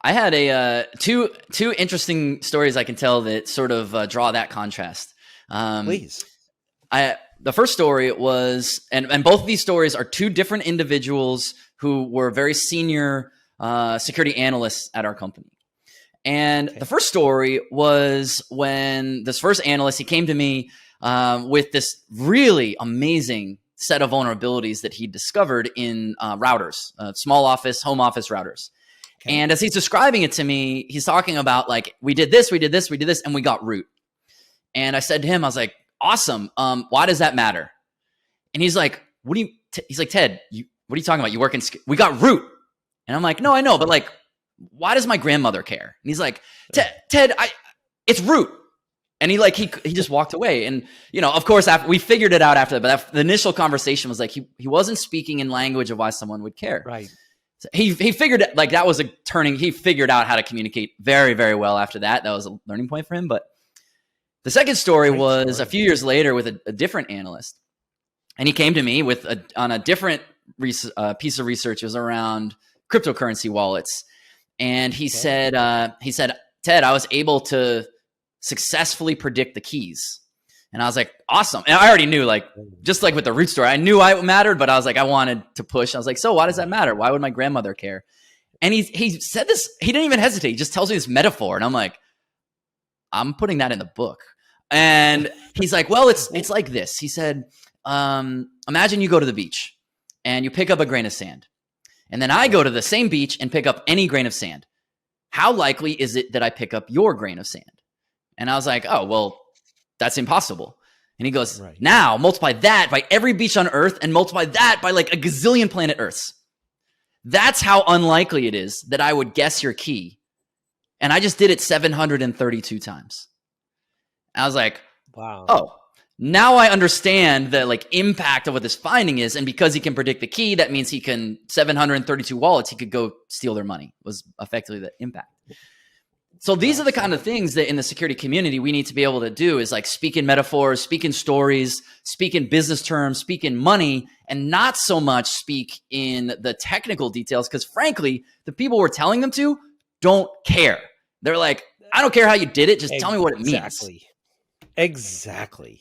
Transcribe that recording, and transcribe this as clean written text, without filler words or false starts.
I had two interesting stories I can tell that sort of draw that contrast. Please. The first story was, and both of these stories are two different individuals who were very senior security analysts at our company. And the first story was when this first analyst, he came to me with this really amazing set of vulnerabilities that he discovered in routers, small office, home office routers. Okay. And as he's describing it to me, he's talking about like, we did this, and we got root. And I said to him, I was like, awesome. Why does that matter? And he's like, he's like, Ted, what are you talking about? You work in, we got root. And I'm like, no, I know, but like, why does my grandmother care? And he's like, Ted, it's root. And he just walked away. And, you know, of course, we figured it out after that, but the initial conversation was like, he wasn't speaking in language of why someone would care. Right. So he figured like that was he figured out how to communicate very, very well after that. That was a learning point for him. But the second story was a few years later with a different analyst. And he came to me on a different piece of research. It was around cryptocurrency wallets. And he said, Ted, I was able to successfully predict the keys. And I was like, awesome. And I already knew, like, just like with the root story, I knew it mattered, but I was like, I wanted to push. I was like, so why does that matter? Why would my grandmother care? And he said this, he didn't even hesitate. He just tells me this metaphor. And I'm like, I'm putting that in the book. And he's like, well, it's like this. He said, imagine you go to the beach and you pick up a grain of sand. And then I go to the same beach and pick up any grain of sand. How likely is it that I pick up your grain of sand? And I was like, oh, well, that's impossible. And he goes, now multiply that by every beach on Earth and multiply that by like a gazillion planet Earths. That's how unlikely it is that I would guess your key. And I just did it 732 times. I was like, wow. Oh, now I understand the like impact of what this finding is. And because he can predict the key, that means 732 wallets, he could go steal their money, was effectively the impact. So these are the kind of things that in the security community we need to be able to do, is like speak in metaphors, speak in stories, speak in business terms, speak in money, and not so much speak in the technical details. Because frankly, the people we're telling them to don't care. They're like, I don't care how you did it. Just tell me what it means. Exactly.